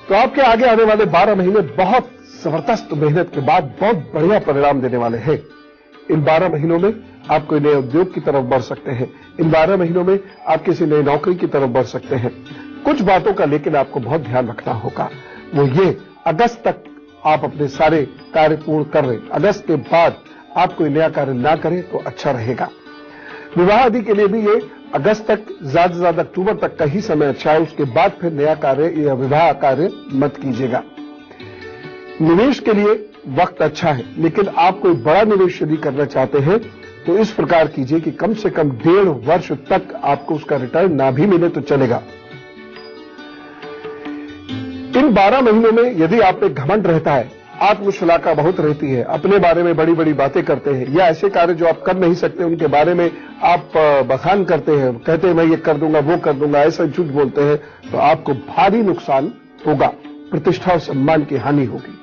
तो आपके आगे आने वाले 12 महीने बहुत जबरदस्त मेहनत के बाद बहुत बढ़िया परिणाम देने वाले हैं। इन 12 महीनों में आप कोई नए उद्योग की तरफ बढ़ सकते हैं। इन 12 महीनों में आप किसी नई नौकरी की तरफ बढ़ सकते हैं। कुछ बातों का लेकिन आपको बहुत ध्यान रखना होगा, वो ये, अगस्त तक आप अपने सारे कार्य पूर्ण कर रहे, अगस्त के बाद आप कोई नया कार्य ना करें तो अच्छा रहेगा। विवाह आदि के लिए भी ये अगस्त तक, ज्यादा से ज्यादा अक्टूबर तक का ही समय अच्छा है, उसके बाद फिर नया कार्य या विवाह कार्य मत कीजिएगा। निवेश के लिए वक्त अच्छा है, लेकिन आप कोई बड़ा निवेश यदि करना चाहते हैं तो इस प्रकार कीजिए कि कम से कम 1.5 वर्ष तक आपको उसका रिटर्न ना भी मिले तो चलेगा। इन 12 महीनों में यदि आप पे घमंड रहता है, आत्मशलाका बहुत रहती है, अपने बारे में बड़ी बड़ी बातें करते हैं, या ऐसे कार्य जो आप कर नहीं सकते उनके बारे में आप बखान करते हैं, कहते हैं मैं ये कर दूंगा वो कर दूंगा, ऐसा झूठ बोलते हैं, तो आपको भारी नुकसान होगा, प्रतिष्ठा और सम्मान की हानि होगी।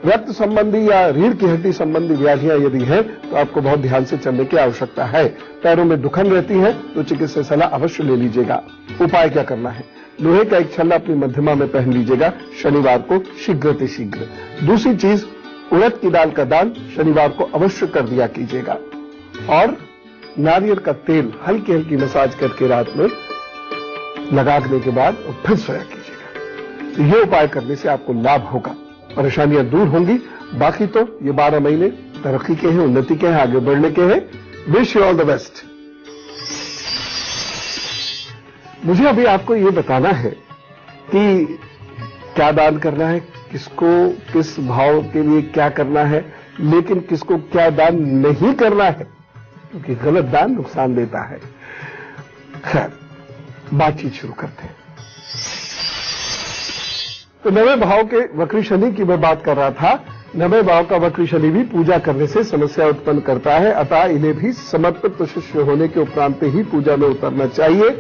रक्त संबंधी या रीढ़ की हड्डी संबंधी व्याधियां यदि हैं तो आपको बहुत ध्यान से चलने की आवश्यकता है। पैरों में दुखन रहती है तो चिकित्सा सलाह अवश्य ले लीजिएगा। उपाय क्या करना है? लोहे का एक छल्ला अपनी मध्यमा में पहन लीजिएगा शनिवार को शीघ्र। दूसरी चीज, उड़द की दाल का दान शनिवार को अवश्य कर दिया कीजिएगा। और नारियल का तेल हल्की हल्की मसाज करके रात में लगाने के बाद और फिर सोया कीजिएगा। तो ये उपाय करने से आपको लाभ होगा, परेशानियां दूर होंगी। बाकी तो ये 12 महीने तरक्की के हैं, उन्नति के हैं, आगे बढ़ने के हैं। Wish you all the best. मुझे अभी आपको ये बताना है कि क्या दान करना है, किसको किस भाव के लिए क्या करना है, लेकिन किसको क्या दान नहीं करना है, क्योंकि गलत दान नुकसान देता है। खैर, बातचीत शुरू करते हैं। तो 9वें भाव के वक्री शनि की मैं बात कर रहा था। 9वें भाव का वक्री शनि भी पूजा करने से समस्या उत्पन्न करता है, अतः इन्हें भी समर्पित शिष्य होने के उपरांत ही पूजा में उतरना चाहिए।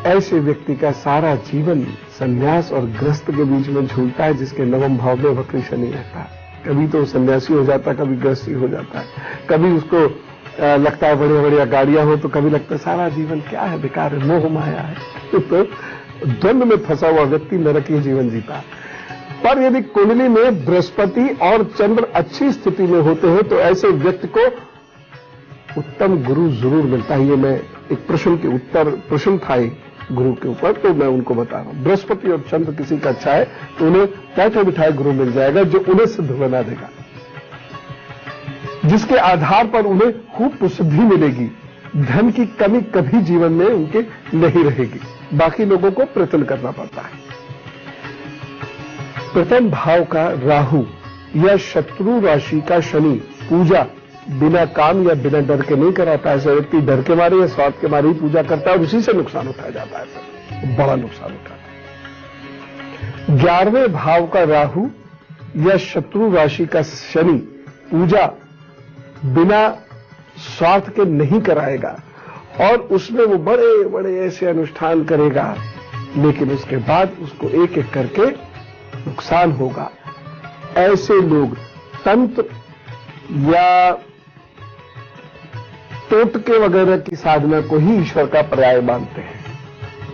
ऐसे व्यक्ति का सारा जीवन संन्यास और ग्रस्त के बीच में झूलता है, जिसके 9वें भाव में वक्री शनि रहता है। कभी तो सन्यासी हो जाता है, कभी ग्रस्ती हो जाता है, कभी उसको लगता है बढ़िया बढ़िया गाड़ियां हो, तो कभी लगता है सारा जीवन क्या है, बेकार है, मोह माया है। तो द्वंद में फंसा हुआ व्यक्ति नरकीय जीवन जीता है। पर यदि कुंडली में बृहस्पति और चंद्र अच्छी स्थिति में होते हैं तो ऐसे व्यक्ति को उत्तम गुरु जरूर मिलता है। ये मैं एक प्रश्न था एक गुरु के ऊपर, तो मैं उनको बता रहा हूं। बृहस्पति और चंद्र किसी का अच्छा है तो उन्हें बैठे बिठाए गुरु मिल जाएगा, जो उन्हें सिद्ध बना देगा, जिसके आधार पर उन्हें खूब प्रसिद्धि मिलेगी। धन की कमी कभी जीवन में उनके नहीं रहेगी। बाकी लोगों को प्रयत्न करना पड़ता है। प्रथम भाव का राहु या शत्रु राशि का शनि पूजा बिना काम या बिना डर के नहीं कराता। ऐसा व्यक्ति डर के मारे या स्वार्थ के मारे ही पूजा करता है और उसी से नुकसान उठाया जाता है, सब बड़ा नुकसान उठाता है। 11वें भाव का राहु या शत्रु राशि का शनि पूजा बिना स्वार्थ के नहीं कराएगा और उसमें वो बड़े बड़े ऐसे अनुष्ठान करेगा, लेकिन उसके बाद उसको एक एक करके नुकसान होगा। ऐसे लोग तंत्र या टोटके वगैरह की साधना को ही ईश्वर का पर्याय मानते हैं,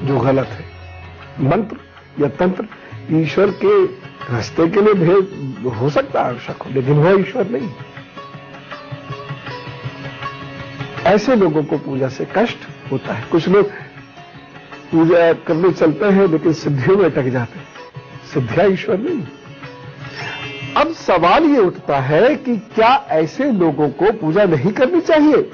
जो गलत है। मंत्र या तंत्र ईश्वर के रास्ते के लिए भेद हो सकता है आवश्यक हो, लेकिन वह ईश्वर नहीं। ऐसे लोगों को पूजा से कष्ट होता है। कुछ लोग पूजा करने चलते हैं लेकिन सिद्धियों में अटक जाते हैं। सिद्धियां ईश्वर नहीं। अब सवाल ये उठता है कि क्या ऐसे लोगों को पूजा नहीं करनी चाहिए?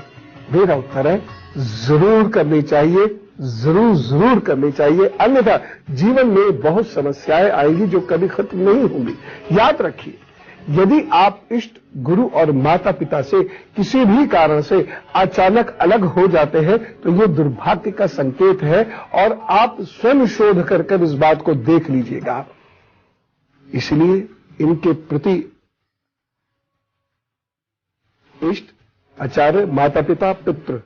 मेरा उत्तर है जरूर करनी चाहिए, जरूर करनी चाहिए, अन्यथा जीवन में बहुत समस्याएं आएंगी जो कभी खत्म नहीं होंगी। याद रखिए, यदि आप इष्ट, गुरु और माता पिता से किसी भी कारण से अचानक अलग हो जाते हैं तो यह दुर्भाग्य का संकेत है और आप स्वयं शोध कर इस बात को देख लीजिएगा। इसलिए इनके प्रति इष्ट, आचार्य, माता पिता, पितृ,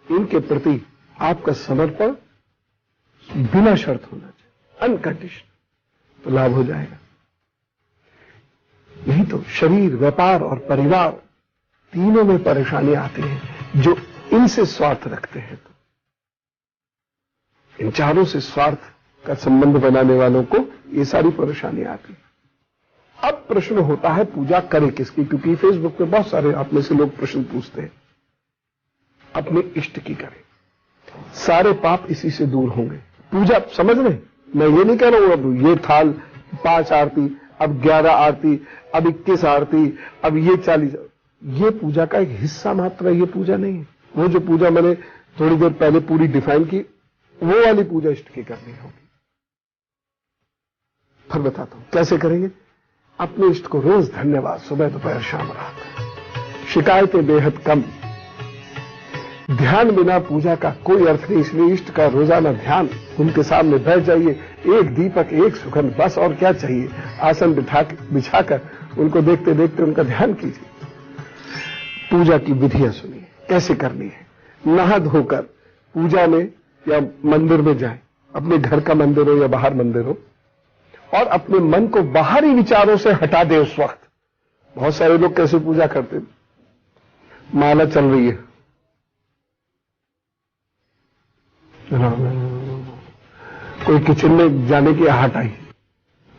इनके प्रति आपका समर्पण बिना शर्त होना चाहिए, अनकंडीशनल, तो लाभ हो जाएगा। नहीं तो शरीर, व्यापार और परिवार तीनों में परेशानी आती है। जो इनसे स्वार्थ रखते हैं तो इन चारों से स्वार्थ का संबंध बनाने वालों को ये सारी परेशानी आती है। अब प्रश्न होता है पूजा करें किसकी, क्योंकि फेसबुक पे बहुत सारे आप में से लोग प्रश्न पूछते हैं। अपने इष्ट की करें, सारे पाप इसी से दूर होंगे। पूजा समझ रहे, मैं ये नहीं कह रहा हूं अब ये थाल 5 आरती, अब 11 आरती, अब 21 आरती, अब ये 40, ये पूजा का एक हिस्सा मात्र है, ये पूजा नहीं है। वो जो पूजा मैंने थोड़ी देर पहले पूरी डिफाइन की, वो वाली पूजा इष्ट की करनी होगी। फिर बताता हूं कैसे करेंगे। अपने इष्ट को रोज धन्यवाद, सुबह दोपहर शाम रात, शिकायतें बेहद कम। ध्यान बिना पूजा का कोई अर्थ नहीं, इसलिए इष्ट का रोजाना ध्यान, उनके सामने बैठ जाइए, एक दीपक एक सुगंध, बस और क्या चाहिए। आसन बिछाकर उनको देखते देखते उनका ध्यान कीजिए। पूजा की विधियां सुनिए कैसे करनी है। नहा धोकर पूजा में या मंदिर में जाएं, अपने घर का मंदिर हो या बाहर मंदिर हो, और अपने मन को बाहरी विचारों से हटा दे। उस वक्त बहुत सारे लोग कैसे पूजा करते, माला चल रही है, कोई किचन में जाने की आहट आई,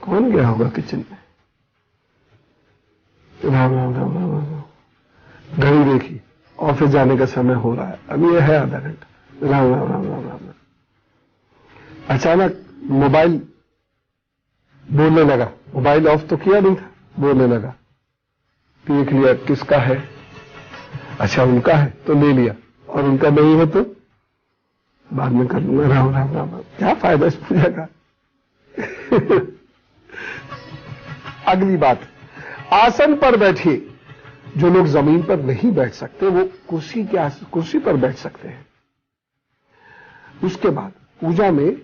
कौन गया होगा किचन में, राम राम राम राम राम, घड़ी देखी, ऑफिस जाने का समय हो रहा है, अभी यह है आधा घंटा, राम राम राम राम राम। अचानक मोबाइल बोलने लगा, मोबाइल ऑफ तो किया नहीं था, बोलने लगा, देख लिया किसका है, अच्छा उनका है तो ले लिया, और उनका नहीं है तो बाद में कर लूंगा, राम राम राम राम। क्या फायदा इस पूजा का। अगली बात, आसन पर बैठिए। जो लोग जमीन पर नहीं बैठ सकते वो कुर्सी पर बैठ सकते हैं। उसके बाद पूजा में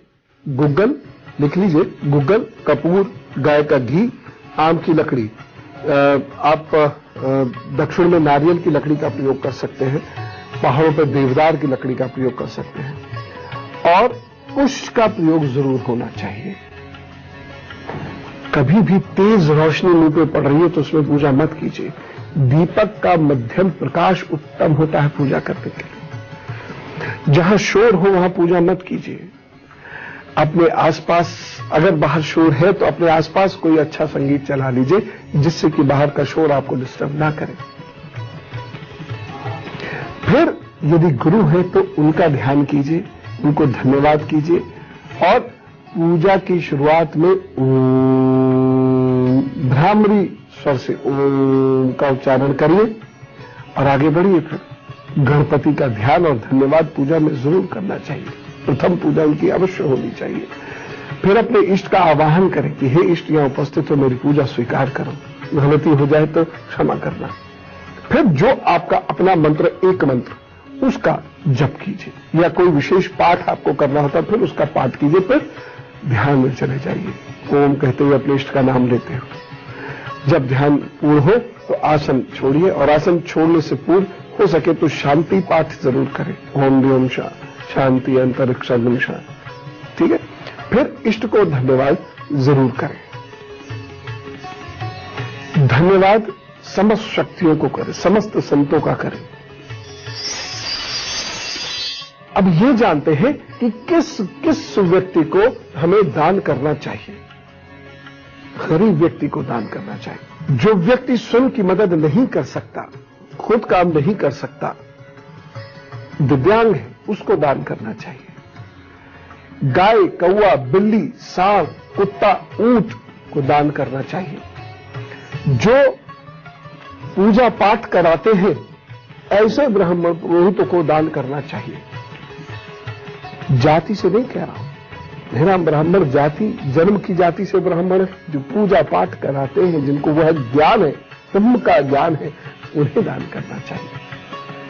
गुग्गल लिख लीजिए, गुग्गल, कपूर, गाय का घी, आम की लकड़ी, आप दक्षिण में नारियल की लकड़ी का प्रयोग कर सकते हैं, पहाड़ों पर देवदार की लकड़ी का प्रयोग कर सकते हैं, और पुष्प का प्रयोग जरूर होना चाहिए। कभी भी तेज रोशनी मुंह पे पड़ रही है तो उसमें पूजा मत कीजिए। दीपक का मध्यम प्रकाश उत्तम होता है पूजा करने के लिए। जहां शोर हो वहां पूजा मत कीजिए। अपने आसपास अगर बाहर शोर है तो अपने आसपास कोई अच्छा संगीत चला लीजिए जिससे कि बाहर का शोर आपको डिस्टर्ब ना करे। फिर यदि गुरु है तो उनका ध्यान कीजिए, उनको धन्यवाद कीजिए, और पूजा की शुरुआत में भ्रामरी स्वर से ओम का उच्चारण करिए और आगे बढ़िए। फिर गणपति का ध्यान और धन्यवाद पूजा में जरूर करना चाहिए। प्रथम पूजा उनकी अवश्य होनी चाहिए। फिर अपने इष्ट का आवाहन करें कि हे इष्ट यहां उपस्थित हो, मेरी पूजा स्वीकार करो, गलती हो जाए तो क्षमा करना। फिर जो आपका अपना मंत्र, एक मंत्र, उसका जप कीजिए, या कोई विशेष पाठ आपको करना होता फिर उसका पाठ कीजिए। फिर ध्यान में चले जाइए, ओम कहते हुए अपने इष्ट का नाम लेते हो। जब ध्यान पूर्ण हो तो आसन छोड़िए, और आसन छोड़ने से पूर्व हो सके तो शांति पाठ जरूर करें, ओम व्योम शांति अंतरिक्षम शांति। ठीक है। फिर इष्ट को धन्यवाद जरूर करें। धन्यवाद समस्त शक्तियों को करें, समस्त संतों का करें। अब ये जानते हैं कि किस किस व्यक्ति को हमें दान करना चाहिए। गरीब व्यक्ति को दान करना चाहिए। जो व्यक्ति स्वयं की मदद नहीं कर सकता, खुद काम नहीं कर सकता, दिव्यांग है, उसको दान करना चाहिए। गाय, कौवा, बिल्ली, सांप, कुत्ता, ऊंट को दान करना चाहिए। जो पूजा पाठ कराते हैं ऐसे ब्राह्मण पुरोहितों को दान करना चाहिए। जाति से नहीं कह रहा हूं, मेरा ब्राह्मण जाति जन्म की जाति से ब्राह्मण है, जो पूजा पाठ कराते हैं, जिनको वह ज्ञान है, ब्रह्म का ज्ञान है, उन्हें दान करना चाहिए,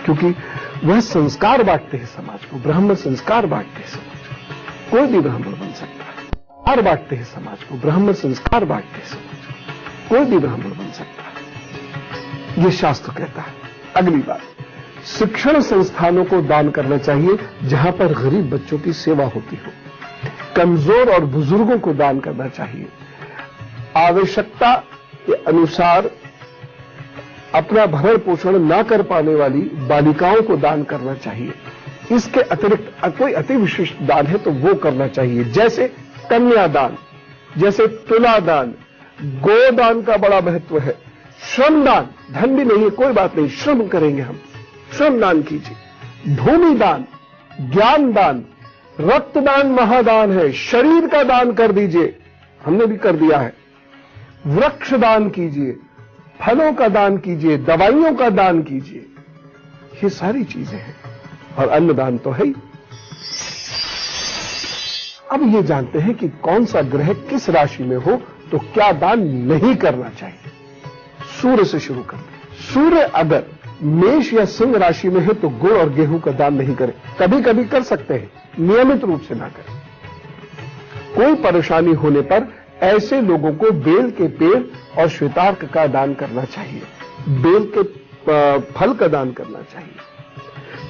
क्योंकि वह संस्कार बांटते हैं समाज को। ब्राह्मण संस्कार बांटते हैं समाज को, कोई भी ब्राह्मण बन सकता है। संस्कार बांटते हैं समाज को, ब्राह्मण संस्कार बांटते हैं समाज को, कोई भी ब्राह्मण बन सकता है, यह शास्त्र कहता है। अगली बात, शिक्षण संस्थानों को दान करना चाहिए जहां पर गरीब बच्चों की सेवा होती हो। कमजोर और बुजुर्गों को दान करना चाहिए। आवश्यकता के अनुसार अपना भरण पोषण न कर पाने वाली बालिकाओं को दान करना चाहिए। इसके अतिरिक्त कोई अति विशिष्ट दान है तो वो करना चाहिए, जैसे कन्यादान, जैसे तुलादान, गोदान का बड़ा महत्व है। श्रमदान, धन भी नहीं है कोई बात नहीं, श्रम करेंगे हम, श्रमदान कीजिए। भूमि दान, ज्ञान दान, रक्तदान महादान है, शरीर का दान कर दीजिए, हमने भी कर दिया है। वृक्ष दान कीजिए, फलों का दान कीजिए, दवाइयों का दान कीजिए, ये सारी चीजें हैं। और अन्नदान तो है ही। अब ये जानते हैं कि कौन सा ग्रह किस राशि में हो तो क्या दान नहीं करना चाहिए। सूर्य से शुरू करते हैं। सूर्य अगर मेष या सिंह राशि में है तो गुड़ और गेहूं का दान नहीं करें। कभी कभी कर सकते हैं, नियमित रूप से ना करें। कोई परेशानी होने पर ऐसे लोगों को बेल के पेड़ और श्वेतार्क का दान करना चाहिए, बेल के फल का दान करना चाहिए।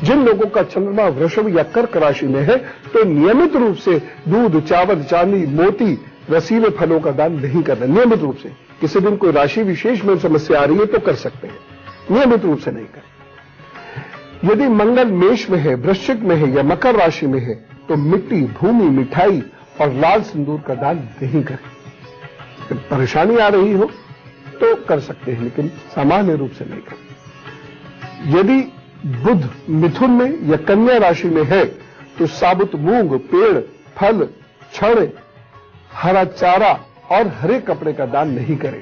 जिन लोगों का चंद्रमा वृषभ या कर्क राशि में है तो नियमित रूप से दूध, चावल, चांदी, मोती, रसीले फलों का दान नहीं करना। नियमित रूप से, किसी दिन कोई राशि विशेष में समस्या आ रही है तो कर सकते हैं, नियमित रूप से नहीं करें। यदि मंगल मेष में है, वृश्चिक में है या मकर राशि में है तो मिट्टी, भूमि, मिठाई और लाल सिंदूर का दान नहीं करें। परेशानी आ रही हो तो कर सकते हैं, लेकिन सामान्य रूप से नहीं करें। यदि बुध मिथुन में या कन्या राशि में है तो साबुत मूंग, पेड़, फल, छड़, हरा चारा और हरे कपड़े का दान नहीं करें,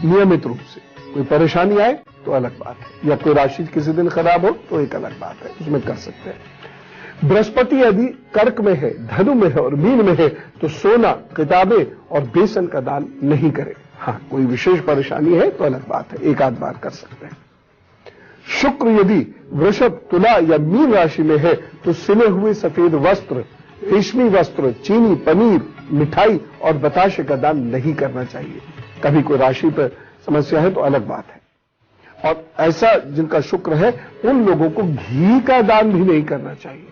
नियमित रूप से। कोई परेशानी आए तो अलग बात है, या कोई राशि किसी दिन खराब हो तो एक अलग बात है, उसमें कर सकते हैं। बृहस्पति यदि कर्क में है, धनु में है और मीन में है तो सोना, किताबें और बेसन का दान नहीं करें। हां, कोई विशेष परेशानी है तो अलग बात है, एक आध बार कर सकते हैं। शुक्र यदि वृषभ, तुला या मीन राशि में है तो सिले हुए सफेद वस्त्र, रेशमी वस्त्र, चीनी, पनीर, मिठाई और बताशे का दान नहीं करना चाहिए। कभी कोई राशि पर समस्या है तो अलग बात है। और ऐसा जिनका शुक्र है उन लोगों को घी का दान भी नहीं करना चाहिए।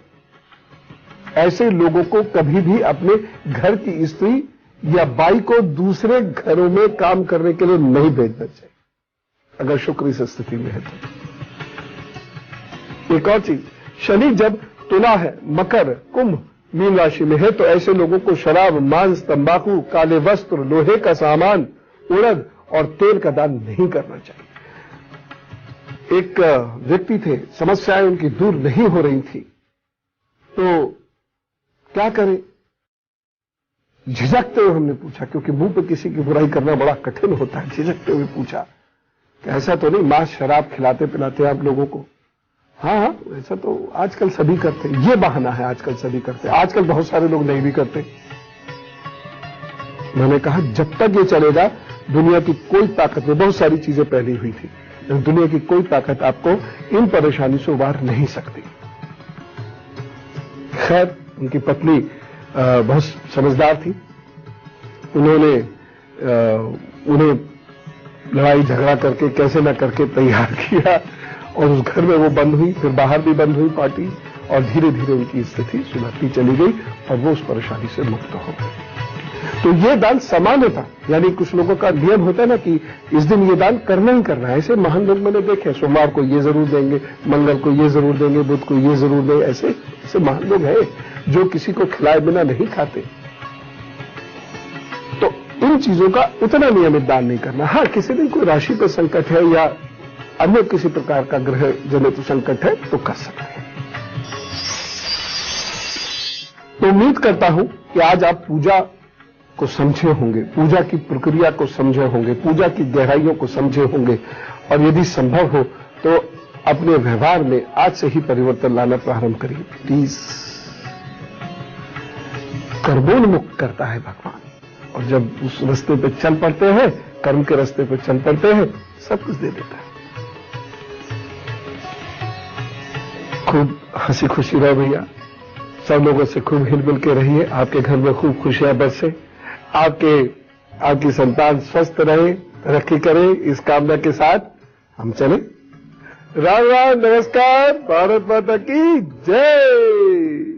ऐसे लोगों को कभी भी अपने घर की स्त्री या बाई को दूसरे घरों में काम करने के लिए नहीं भेजना चाहिए, अगर शुक्र इस स्थिति में है तो। एक और चीज, शनि जब तुला है, मकर, कुंभ, मीन राशि में है तो ऐसे लोगों को शराब, मांस, तंबाकू, काले वस्त्र, लोहे का सामान, उड़द और तेल का दान नहीं करना चाहिए। एक व्यक्ति थे, समस्याएं उनकी दूर नहीं हो रही थी तो क्या करें, झिझकते हुए हमने पूछा, क्योंकि मुंह पे किसी की बुराई करना बड़ा कठिन होता है। झिझकते हुए पूछा कि ऐसा तो नहीं मांस शराब खिलाते पिलाते आप लोगों को? हाँ, ऐसा तो आजकल सभी करते, ये बहाना है, आजकल सभी करते, आजकल बहुत सारे लोग नहीं भी करते। मैंने कहा जब तक ये चलेगा दुनिया की कोई ताकत नहीं, बहुत सारी चीजें पहले हुई थी, दुनिया की कोई ताकत आपको इन परेशानी से उबार नहीं सकती। खैर, उनकी पत्नी बहुत समझदार थी, उन्हें लड़ाई झगड़ा करके कैसे ना करके तैयार किया और उस घर में वो बंद हुई, फिर बाहर भी बंद हुई पार्टी, और धीरे धीरे उनकी स्थिति सुधरती चली गई और वो उस परेशानी से मुक्त हो गए। तो ये दान सामान्य था, यानी कुछ लोगों का नियम होता है ना कि इस दिन ये दान करना ही करना है। ऐसे महान लोग मैंने देखे, सोमवार को ये जरूर देंगे, मंगल को ये जरूर देंगे, बुध को ये जरूर देंगे, ऐसे महान लोग हैं जो किसी को खिलाए बिना नहीं खाते। तो इन चीजों का उतना नियमित दान नहीं करना। हाँ, किसी दिन कोई राशि पर संकट है या अन्य किसी प्रकार का ग्रह जनित संकट है तो कर सकते हैं। तो उम्मीद करता हूं कि आज आप पूजा को समझे होंगे, पूजा की प्रक्रिया को समझे होंगे, पूजा की गहराइयों को समझे होंगे और यदि संभव हो तो अपने व्यवहार में आज से ही परिवर्तन लाना प्रारंभ करिए। प्लीज, कर्मोन्मुख करता है भगवान, और जब उस रास्ते पे चल पड़ते हैं, कर्म के रास्ते पे चल पड़ते हैं, सब कुछ दे देता है। खूब हंसी खुशी रहो भैया, सब लोगों से खूब हिलमिल के रहिए, आपके घर में खूब खुशियां बरसे, आपकी संतान स्वस्थ रहे, तरक्की करे, इस कामना के साथ हम चले। राम राम, नमस्कार, भारत माता की जय।